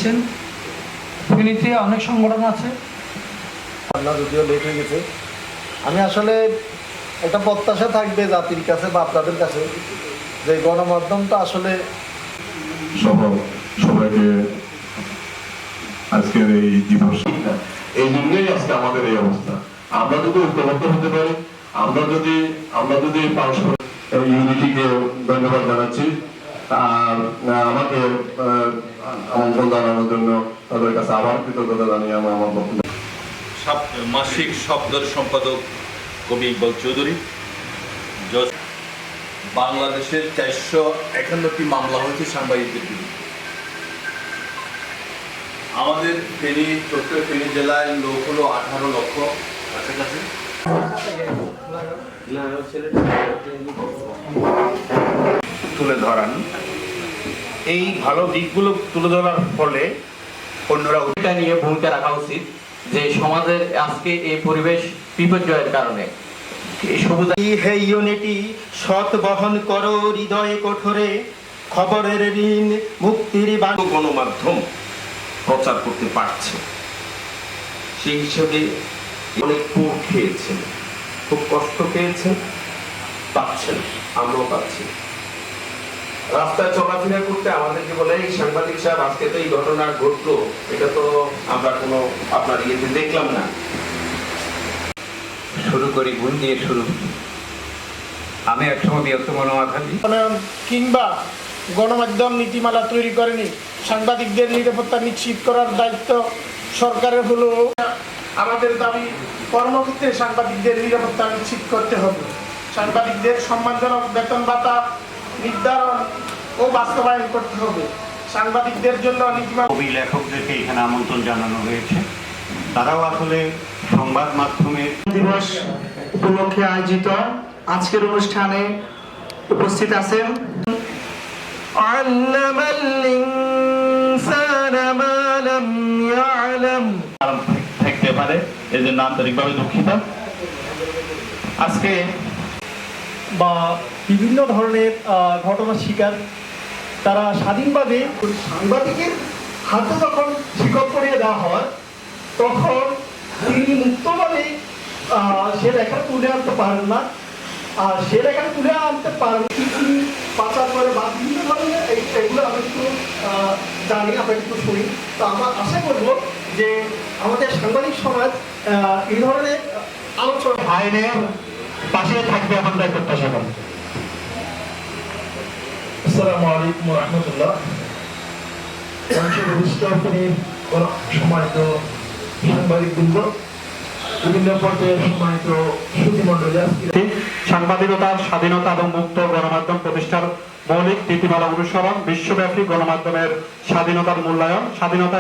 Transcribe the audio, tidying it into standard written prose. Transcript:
দিচ্ছেন। ফেনীতে অনেক সংগঠন আছে, যদিও লেট হয়ে গেছে। আমি আসলে একটা প্রত্যাশা থাকবে জাতির কাছে বা আপনাদের কাছে যে গণমাধ্যমটা আসলে সবাইকে আজকের এই দিবস, এই জন্যই আজকে আমাদের এই অবস্থা। আমরা যদি ঐক্যবদ্ধ হতে পারি, আমরা যদি পারস্পরিক ইউনিটিকে ধন্যবাদ জানাচ্ছি। আর আমাকে আমন্ত্রণ জানানোর জন্য তাদের কাছে আবার কৃতজ্ঞতা জানিয়ে আমি আমার বক্তব্য। মাসিক শব্দের সম্পাদক কবি ইকবাল চৌধুরী। বাংলাদেশের 451টি মামলা হয়েছে সাংবাদিকদের বিরুদ্ধে। আমাদের ফেনী জেলায় লোক হলো 18 লক্ষ কাছাকাছি। তুলে ধরান, এই ভালো দিকগুলো তুলে ধরার ফলে অন্যরা এটা নিয়ে ভূমিকা রাখা উচিত যে সমাজের আজকে এই পরিবেশ বিপর্যয়ের কারণে হে ইউনিটি সৎ বহন করো হৃদয়ে কঠোরে খবরের ঋণ মুক্তির গণমাধ্যম প্রচার করতে পারছে, সেই হিসেবে অনেক পোড় খেয়েছেন, খুব কষ্ট পেয়েছেন, পাচ্ছেন, আমরাও পাচ্ছি। রাস্তায় চলাফেরা করতে আমাদেরকে বলে এই সাংবাদিক সাহেব আজকে তো এই ঘটনা ঘটলো, এটা তো আমরা কোনো আপনার ইয়েতে দেখলাম না। শুরু করি ভুল দিয়ে শুরু। আমি একসময় বৃহত্তম গণমাধ্যম কিংবা গণমাধ্যম নীতিমালা তৈরি করেনি। সাংবাদিকদের নিরাপত্তা নিশ্চিত করার দায়িত্ব সরকারের হলো। আমাদের দাবি কর্মক্ষেত্রে সাংবাদিকদের নিরাপত্তা নিশ্চিত করতে হবে। সাংবাদিকদের সম্মানজনক বেতন ভাতা নির্ধারণ ও বাস্তবায়ন করতে হবে। সাংবাদিকদের জন্য নীতিমালা। কবি লেখকদেরকে এখানে আমন্ত্রণ জানানো হয়েছে, তারাও আসলে সংবাদ মাধ্যমের দিবস উপলক্ষে আয়োজিত আজকের অনুষ্ঠানে উপস্থিত আছেন থাকতে পারে, এই জন্য আন্তরিকভাবে দুঃখিত। আজকে বা বিভিন্ন ধরনের ঘটনার শিকার তারা স্বাধীনভাবে সাংবাদিকের হাতে যখন শিকল পরিয়ে দেওয়া হয় তখন তিনি মুক্তভাবে সে লেখা তুলে আনতে পারেন না। আর সে লেখা তুলে আনতে পারেন কিছু পাচার করে বা বিভিন্ন ধরনের এগুলো আমি একটু জানি, আমরা একটু শুনি। তো আমরা আশা করবো যে আমাদের সাংবাদিক সমাজ এই ধরনের আলোচনা আইনের পাশে থাকবে আমরা প্রত্যাশা করি। আসসালামু আলাইকুম ওয়া রাহমাতুল্লাহ। সম্মানিত সাংবাদিকবৃন্দ, বিভিন্ন পর্যায়ের সম্মানিত সুধীমণ্ডলী, সাংবাদিকতার স্বাধীনতা এবং মুক্ত গণমাধ্যম প্রতিষ্ঠার মৌলিক নীতিমালা অনুসরণ, বিশ্বব্যাপী গণমাধ্যমের স্বাধীনতার মূল্যায়ন, স্বাধীনতা